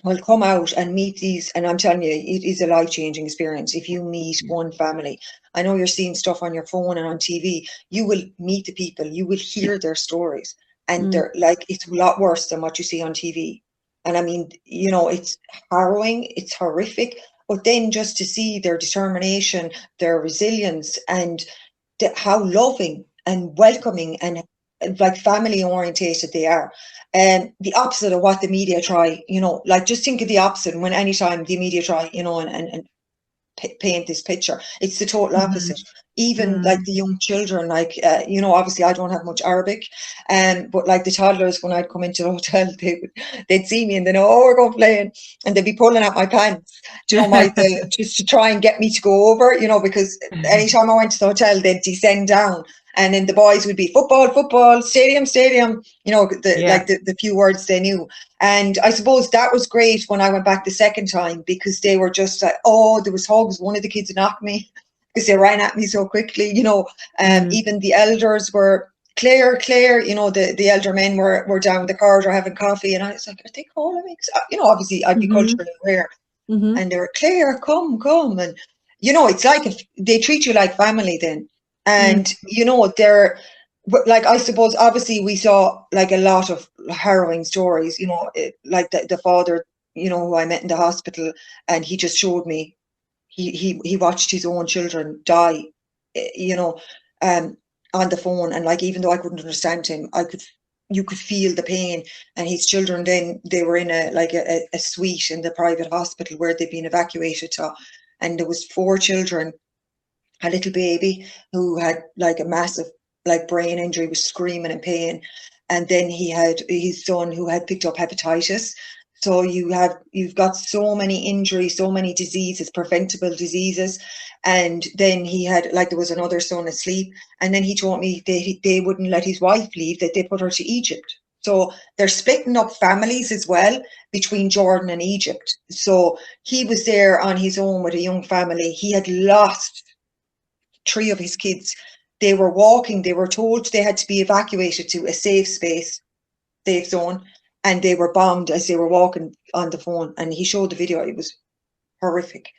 Speaker 3: will come out and meet these, and I'm telling you, it is a life-changing experience. If you meet one family, I know you're seeing stuff on your phone and on TV, you will meet the people, you will hear their stories, and they're like, it's a lot worse than what you see on TV. And I mean, it's harrowing, it's horrific, but then just to see their determination, their resilience, and how loving and welcoming and like family orientated they are. And the opposite of what the media try, like just think of the opposite when anytime the media try, and paint this picture, it's the total opposite. Even like the young children, like, obviously I don't have much Arabic, but like the toddlers, when I'd come into the hotel, they'd see me and they know, oh, we're going playing, and they'd be pulling out my pants, just to try and get me to go over, because anytime I went to the hotel, they'd descend down. And then the boys would be football, stadium, like the few words they knew. And I suppose that was great when I went back the second time, because they were just like, oh, there was hugs. One of the kids knocked me because they ran at me so quickly, even the elders were, Claire, the elder men were down the corridor having coffee. And I was like, are they calling me? Obviously I'd be culturally aware. And they were, Claire, come. And, it's like if they treat you like family then. And, they're, like, I suppose, obviously we saw like a lot of harrowing stories, like the father, who I met in the hospital, and he just showed me, he watched his own children die, on the phone. And like, even though I couldn't understand him, you could feel the pain. And his children, then they were in a suite in the private hospital where they'd been evacuated to, and there was 4 children. A little baby who had like a massive brain injury, was screaming in pain, and then he had his son who had picked up hepatitis. So you've got so many injuries, so many diseases, preventable diseases. And then he had, like, there was another son asleep, and then he told me they wouldn't let his wife leave, that they put her to Egypt. So they're splitting up families as well between Jordan and Egypt. So he was there on his own with a young family. He had lost 3 of his kids. They were walking, they were told they had to be evacuated to a safe space, safe zone. and they were bombed as they were walking on the phone. And he showed the video. It was horrific.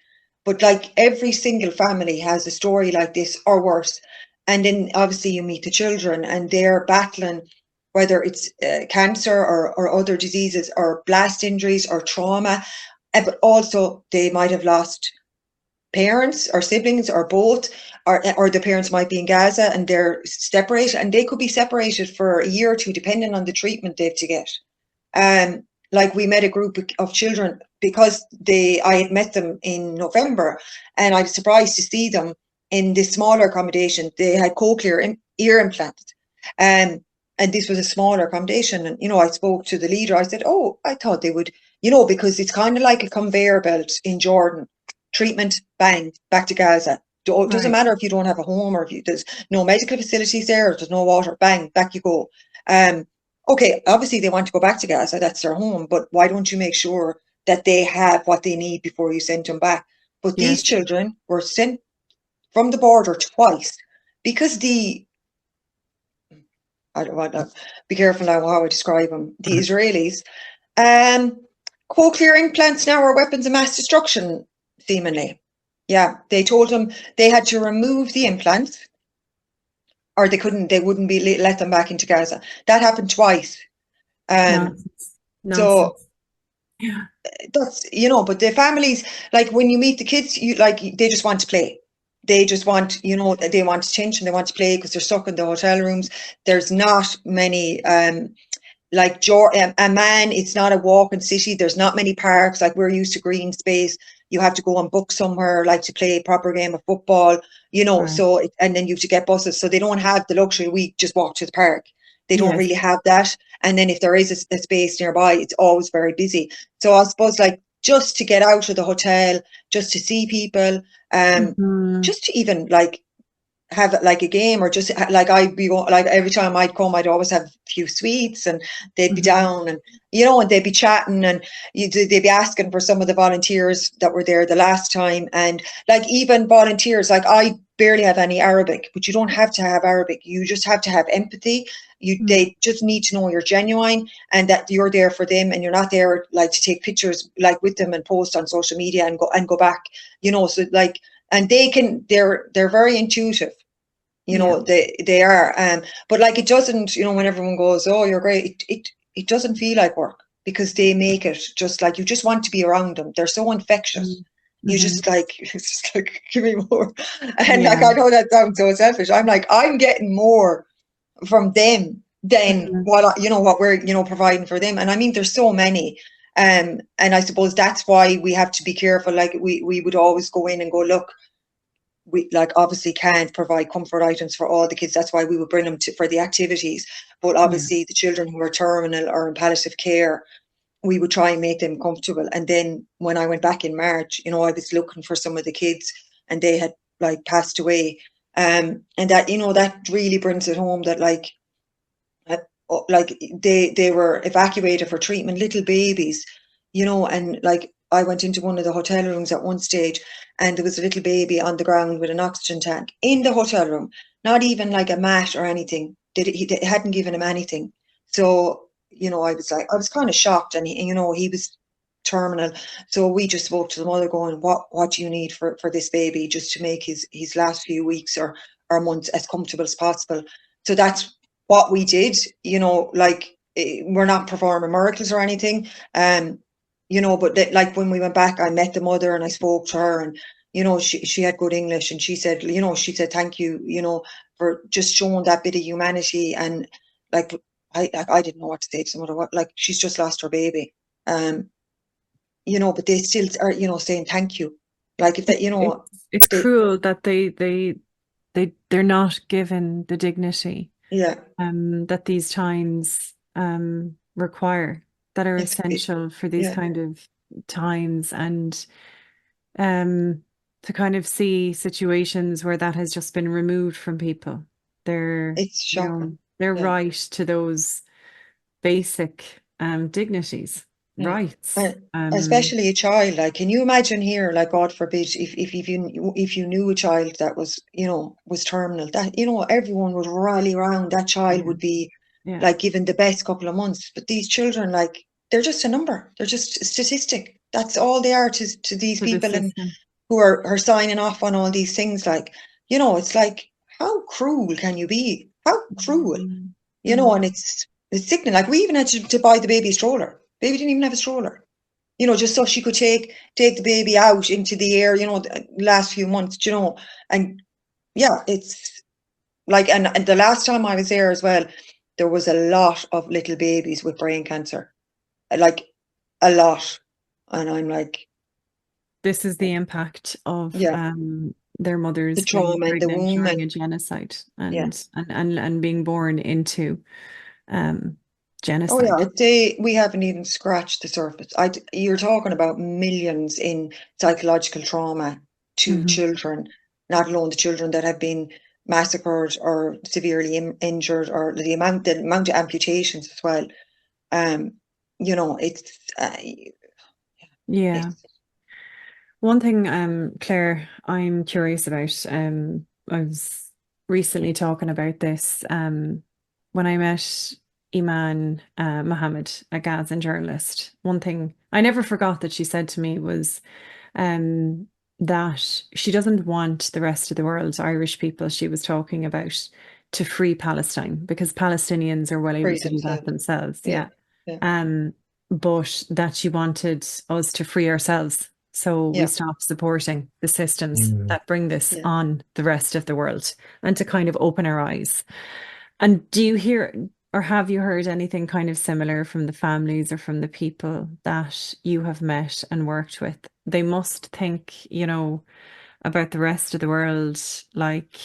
Speaker 3: But like every single family has a story like this or worse. And then obviously you meet the children and they're battling, whether it's cancer or other diseases or blast injuries or trauma, but also they might have lost parents or siblings or both, or the parents might be in Gaza and they're separated, and they could be separated for a year or two depending on the treatment they have to get. Like we met a group of children because I had met them in November, and I was surprised to see them in this smaller accommodation. They had cochlear ear implants, and this was a smaller accommodation. And I spoke to the leader. I said, "Oh, I thought they would, because it's kind of like a conveyor belt in Jordan. Treatment, bang, back to Gaza. It doesn't matter if you don't have a home or if there's no medical facilities there, or there's no water, bang, back you go." Okay, obviously they want to go back to Gaza, that's their home, but why don't you make sure that they have what they need before you send them back? But these children were sent from the border twice because I don't want to be careful now how I describe them, the Israelis, cochlear implants now are weapons of mass destruction, seemingly. Yeah, they told them they had to remove the implants, or they wouldn't be let them back into Gaza. That happened twice.
Speaker 1: Nonsense.
Speaker 3: So
Speaker 1: yeah,
Speaker 3: that's, but the families, like when you meet the kids, they just want to play. They just want, they want attention, they want to play because they're stuck in the hotel rooms. There's not many, like Amman, it's not a walking city. There's not many parks. Like we're used to green space. You have to go and book somewhere, like to play a proper game of football, so, and then you have to get buses. So they don't have the luxury. We just walk to the park. They don't really have that. And then if there is a space nearby, it's always very busy. So I suppose like just to get out of the hotel, just to see people, just to even like have like a game, or just like every time I'd come, I'd always have a few sweets, and they'd be down, and and they'd be chatting, and they'd be asking for some of the volunteers that were there the last time. And like even volunteers, like I barely have any Arabic, but you don't have to have Arabic. You just have to have empathy. They just need to know you're genuine and that you're there for them, and you're not there like to take pictures like with them and post on social media and go back. So like, and they're very intuitive. They are, but like it doesn't, when everyone goes, "Oh, you're great," it doesn't feel like work, because they make it just like you just want to be around them. They're so infectious. You just like, it's just like, give me more. And like, I know that sounds so selfish. I'm like, I'm getting more from them than what we're providing for them. And I mean, there's so many. And I suppose that's why we have to be careful. Like we would always go in and go, look, we like obviously can't provide comfort items for all the kids. That's why we would bring them for the activities. But obviously the children who are terminal or in palliative care, we would try and make them comfortable. And then when I went back in March, I was looking for some of the kids, and they had like passed away. And that, that really brings it home that like they were evacuated for treatment, little babies, and like I went into one of the hotel rooms at one stage, and there was a little baby on the ground with an oxygen tank in the hotel room, not even like a mat or anything. They hadn't given him anything. So, I was kind of shocked, and he was terminal. So we just spoke to the mother going, what do you need for this baby, just to make his last few weeks or months as comfortable as possible. So that's what we did, like we're not performing miracles or anything. But like when we went back, I met the mother and I spoke to her, and she had good English, and she said, thank you, for just showing that bit of humanity. And like I didn't know what to say to the mother. What, like, she's just lost her baby, but they still are, saying thank you. Like if that,
Speaker 1: it's cruel that they're not given the dignity that these times require, that are essential for these kind of times. And to kind of see situations where that has just been removed from people, it's shocking. They're right to those basic dignities, rights.
Speaker 3: Especially a child. Like, can you imagine here, like, God forbid, if you knew a child that was, was terminal, that, everyone would rally around that child, would be
Speaker 1: Yeah.
Speaker 3: like given the best couple of months. But these children, like, they're just a number. They're just a statistic. That's all they are to these
Speaker 1: For the
Speaker 3: people, and
Speaker 1: system.
Speaker 3: who are signing off on all these things. Like, you know, it's like, how cruel can you be? How cruel, you know? And it's sickening. Like, we even had to buy the baby a stroller. Baby didn't even have a stroller, you know, just so she could take the baby out into the air, you know, the last few months, you know. And yeah, it's like, and the last time I was there as well, there was a lot of little babies with brain cancer, like a lot. And I'm like,
Speaker 1: This is the impact of
Speaker 3: yeah,
Speaker 1: their
Speaker 3: the
Speaker 1: mothers being
Speaker 3: trauma in the
Speaker 1: pregnant
Speaker 3: womb,
Speaker 1: during a
Speaker 3: and
Speaker 1: genocide,
Speaker 3: yeah.
Speaker 1: and being born into
Speaker 3: Oh
Speaker 1: genocide.
Speaker 3: yeah, we haven't even scratched the surface. You're talking about millions in psychological trauma to
Speaker 1: Hmm.
Speaker 3: children, not alone the children that have been massacred or severely injured, or the amount of amputations as well. Um, you know,
Speaker 1: Yeah.
Speaker 3: it's
Speaker 1: One thing, Claire, I'm curious about. I was recently talking about this when I met Iman Mohammed, a Gazan journalist. One thing I never forgot that she said to me was um, that she doesn't want the rest of the world, Irish people she was talking about, to free Palestine because Palestinians are well able
Speaker 3: free
Speaker 1: to do that
Speaker 3: themselves.
Speaker 1: themselves.
Speaker 3: Yeah,
Speaker 1: Yeah.
Speaker 3: yeah,
Speaker 1: Um, but that she wanted us to free ourselves. So we
Speaker 3: yeah,
Speaker 1: stop supporting the systems
Speaker 2: Mm.
Speaker 1: that bring this
Speaker 3: yeah.
Speaker 1: on the rest of the world and to kind of open our eyes. And do you hear or have you heard anything kind of similar from the families or from the people that you have met and worked with? They must think, you know, about the rest of the world like,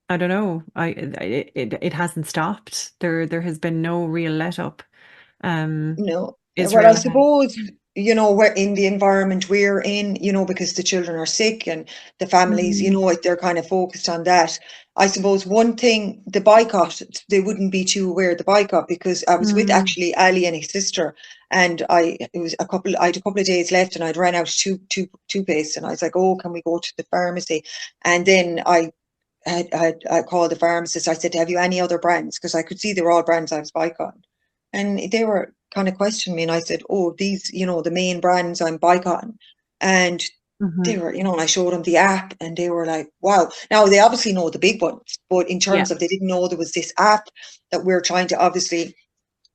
Speaker 1: I don't know, it hasn't stopped. There has been no real let up. Um,
Speaker 3: No. Well, I
Speaker 1: Israel has.
Speaker 3: suppose, you know, we're in the environment we're in, you know, because the children are sick and the families, you know,
Speaker 1: Mhm.
Speaker 3: like, they're kind of focused on that. I suppose one thing, the boycott, they wouldn't be too aware of the boycott, because I was with
Speaker 1: Mm,
Speaker 3: actually Ali and his sister, and I had a couple of days left, and I'd ran out of toothpaste, and I was like, oh, can we go to the pharmacy? And then I called the pharmacist. I said, have you any other brands? Because I could see they were all brands I was boycotting. And they were kind of questioning me. And I said, oh, these, you know, the main brands I'm boycotting. And they
Speaker 1: mhm.
Speaker 3: were, you know, and I showed them the app, and they were like, wow. Now, they obviously know the big ones, but in
Speaker 1: Yeah.
Speaker 3: terms of, they didn't know there was this app that we're trying to obviously,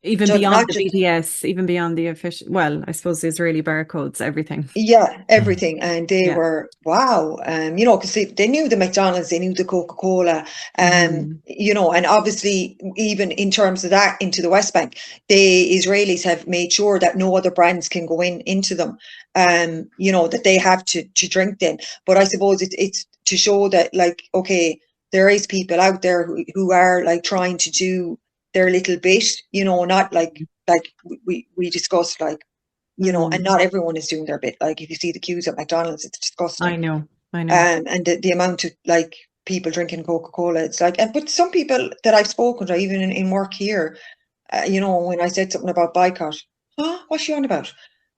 Speaker 1: Even beyond
Speaker 3: not
Speaker 1: the
Speaker 3: just,
Speaker 1: BDS, even beyond the official, well, I suppose the Israeli barcodes, everything.
Speaker 3: yeah,
Speaker 2: Mm.
Speaker 3: everything. And they
Speaker 1: Yeah.
Speaker 3: were, wow. You know, because they knew the McDonald's, they knew the Coca-Cola,
Speaker 1: Hmm.
Speaker 3: you know, and obviously, even in terms of that, into the West Bank, the Israelis have made sure that no other brands can go into them, you know, that they have to drink them. But I suppose it's to show that, like, okay, there is people out there who are like trying to do their little bit, you know, not like we discussed, like, you know, and
Speaker 1: Mm.
Speaker 3: not everyone is doing their bit. Like, if you see the queues at McDonald's, it's disgusting.
Speaker 1: I know. I know.
Speaker 3: And the amount of, like, people drinking Coca-Cola, it's like, and but some people that I've spoken to, even in work here, you know, when I said something about boycott, huh, what's she on about?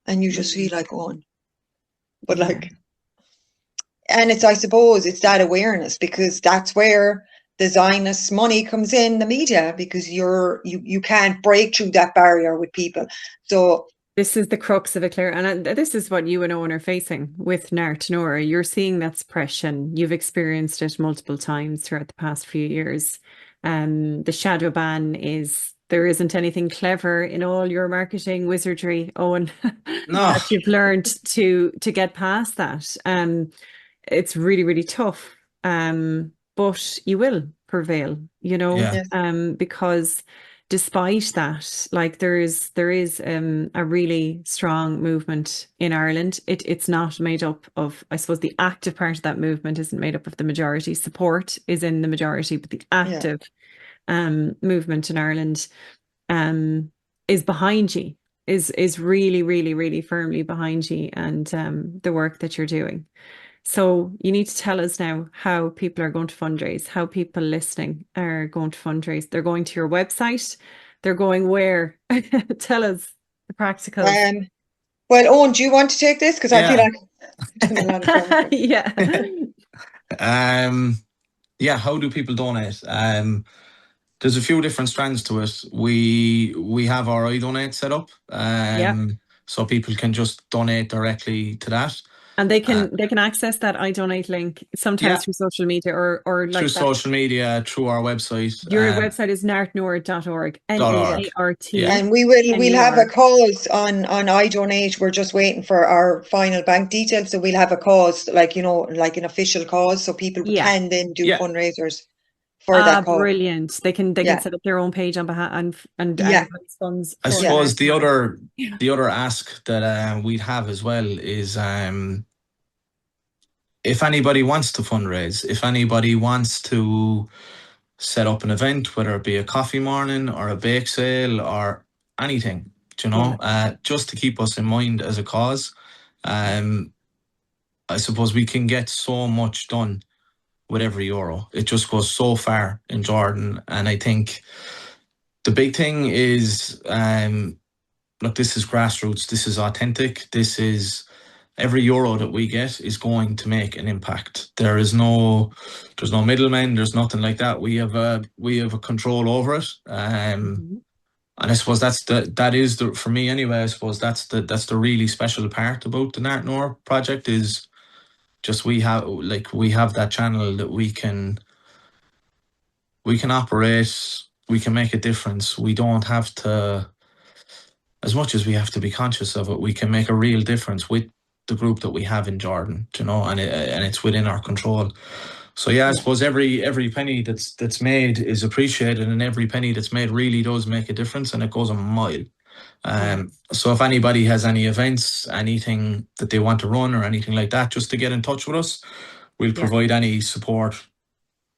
Speaker 3: And you just feel
Speaker 1: Mm.
Speaker 3: like going, but
Speaker 1: Yeah.
Speaker 3: like, and it's, I suppose, it's that awareness, because that's where the Zionist money comes in, the media, because you can't break through that barrier with people. So
Speaker 1: This is the crux of it, Claire. And this is what you and Owen are facing with Neart Núr. You're seeing that suppression. You've experienced it multiple times throughout the past few years. The shadow ban is, there isn't anything clever in all your marketing wizardry, Owen,
Speaker 2: No,
Speaker 1: that you've learned to get past that. It's really, really tough. But you will prevail, you know,
Speaker 2: yeah,
Speaker 3: yes,
Speaker 1: because despite that, like there is a really strong movement in Ireland. It's not made up of, I suppose, the active part of that movement isn't made up of the majority. Support is in the majority, but the
Speaker 3: yeah,
Speaker 1: active movement in Ireland um is behind you, is really, really, really firmly behind you and the work that you're doing. So you need to tell us now how people are going to fundraise, how people listening are going to fundraise. They're going to your website. They're going where? Tell us the practicals.
Speaker 3: um well, Owen, do you want to take this? Because I feel
Speaker 2: yeah.
Speaker 3: like I'm doing a lot of talking.
Speaker 1: Yeah.
Speaker 2: Um, yeah, how do people donate? there's a few different strands to it. We have our iDonate set up,
Speaker 1: Yeah.
Speaker 2: so people can just donate directly to that.
Speaker 1: And they can access that I donate link sometimes
Speaker 2: Yeah.
Speaker 1: through social media or
Speaker 2: Through
Speaker 1: like that.
Speaker 2: social media, through our website.
Speaker 1: Your website is neartnur.org. Neart.
Speaker 2: Yeah.
Speaker 3: And we'll have a cause on iDonate. We're just waiting for our final bank details, so we'll have a cause, like, you know, like an official cause, so people can then do fundraisers for that cause.
Speaker 1: Brilliant. They can set up their own page on behalf and raise funds.
Speaker 2: I suppose the other ask that we'd have as well is if anybody wants to fundraise, if anybody wants to set up an event, whether it be a coffee morning or a bake sale or anything, you know, just to keep us in mind as a cause. I suppose we can get so much done with every euro. It just goes so far in Jordan. And I think the big thing is, look, this is grassroots, this is authentic, this is every euro that we get is going to make an impact. There's no middlemen, there's nothing like that. We have a control over it. And I suppose for me anyway, I suppose that's the really special part about the Neart Núr project is just we have that channel that we can operate, we can make a difference. We don't have to, as much as we have to be conscious of it, we can make a real difference with the group that we have in Jordan, you know, and it's within our control. So I suppose every penny that's made is appreciated, and every penny that's made really does make a difference, and it goes a mile. So if anybody has any events, anything that they want to run or anything like that, just to get in touch with us, we'll provide any support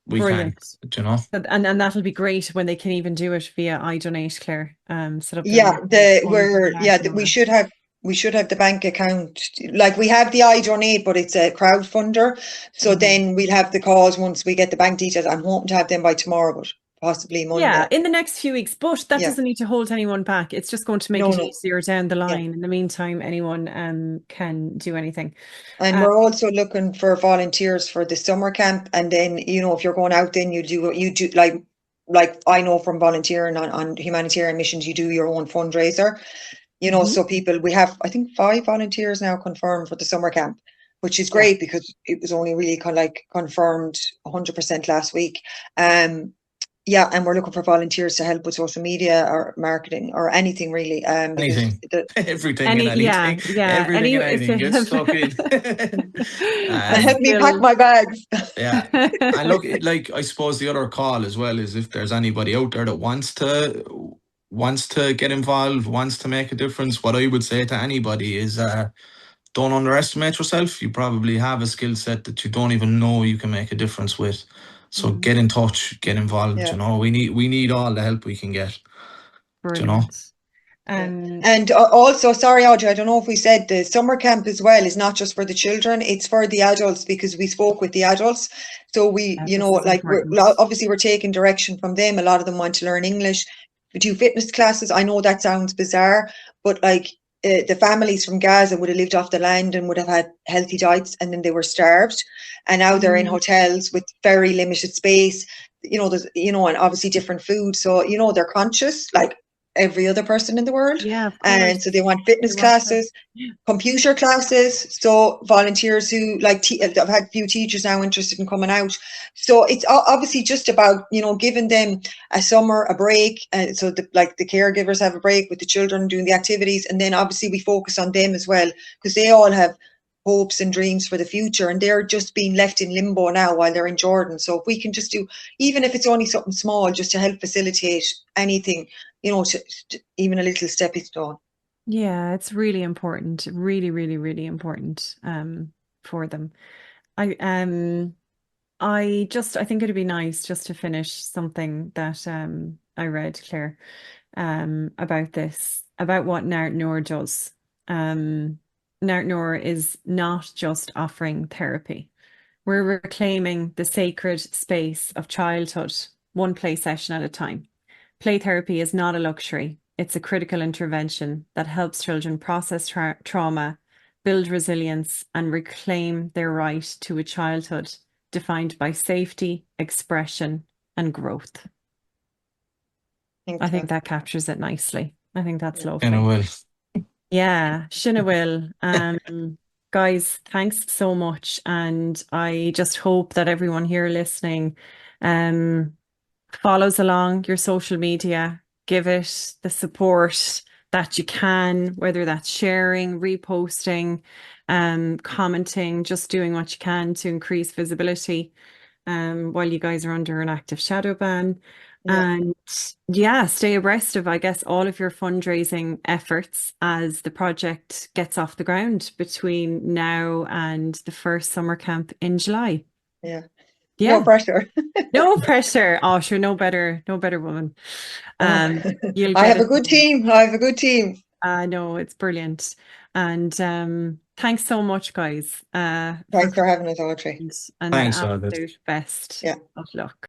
Speaker 2: we can, you know.
Speaker 1: And that'll be great when they can even do it via iDonate, Claire. Set up
Speaker 3: we should have the bank account. Like, we have the iDonate, but it's a crowdfunder. So then we'll have the cause once we get the bank details. I'm hoping to have them by tomorrow, but possibly Monday.
Speaker 1: Yeah, in the next few weeks. But that doesn't need to hold anyone back. It's just going to make it easier down the line. In the meantime, anyone can do anything.
Speaker 3: And we're also looking for volunteers for the summer camp. And then, you know, if you're going out, then you do like I know from volunteering on humanitarian missions, you do your own fundraiser. You know, so we have, I think, 5 volunteers now confirmed for the summer camp, which is great because it was only really confirmed 100% last week. And we're looking for volunteers to help with social media or marketing or anything really.
Speaker 2: Everything and anything.
Speaker 3: Everything
Speaker 2: and anything. Get stuck in.
Speaker 3: Help me pack my bags.
Speaker 2: And look, like, I suppose the other call as well is if there's anybody out there that wants to get involved, wants to make a difference, what I would say to anybody is don't underestimate yourself. You probably have a skill set that you don't even know you can make a difference with. So get in touch, get involved. You know, we need all the help we can get.
Speaker 1: Brilliant.
Speaker 2: You know.
Speaker 3: And also, sorry, Audrey, I don't know if we said the summer camp as well is not just for the children; it's for the adults, because we spoke with the adults. So we, you know, like obviously we're taking direction from them. A lot of them want to learn English. We do fitness classes. I know that sounds bizarre, but like the families from Gaza would have lived off the land and would have had healthy diets, and then they were starved, and now they're in hotels with very limited space. You know, there's, you know, and obviously different food. So, you know, they're conscious like every other person in the world.
Speaker 1: Yeah,
Speaker 3: and so they want fitness classes, computer classes. So volunteers who like I've had a few teachers now interested in coming out. So it's obviously just about, you know, giving them a summer, a break, so the caregivers have a break with the children doing the activities, and then obviously we focus on them as well, because they all have hopes and dreams for the future, and they're just being left in limbo now while they're in Jordan. So if we can just do, even if it's only something small, just to help facilitate anything, you know, to even a little stepping stone.
Speaker 1: Yeah, it's really important, really, really, really important for them. I think it'd be nice just to finish something that I read, Claire, about this, about what Neart Núr does. Neart Núr is not just offering therapy. We're reclaiming the sacred space of childhood, one play session at a time. Play therapy is not a luxury. It's a critical intervention that helps children process trauma, build resilience, and reclaim their right to a childhood defined by safety, expression, and growth. I think
Speaker 3: so.
Speaker 1: that captures it nicely. I think that's
Speaker 3: Yeah.
Speaker 2: You know,
Speaker 1: lovely.
Speaker 2: well,
Speaker 1: Yeah, Sinna will. Guys, thanks so much. And I just hope that everyone here listening follows along your social media, give it the support that you can, whether that's sharing, reposting, commenting, just doing what you can to increase visibility while you guys are under an active shadow ban.
Speaker 3: Yeah.
Speaker 1: And yeah, stay abreast of, I guess, all of your fundraising efforts as the project gets off the ground between now and the first summer camp in July.
Speaker 3: Yeah.
Speaker 1: Yeah.
Speaker 3: No pressure.
Speaker 1: No pressure. Oh, sure, no better woman. You'll
Speaker 3: I
Speaker 1: get
Speaker 3: have a
Speaker 1: it.
Speaker 3: good team. I have a good team.
Speaker 1: No, it's brilliant. And thanks so much, guys, for
Speaker 3: Thanks for having us, Audrey.
Speaker 1: coming and
Speaker 2: thanks, all.
Speaker 1: absolute best
Speaker 3: Yeah.
Speaker 1: of luck.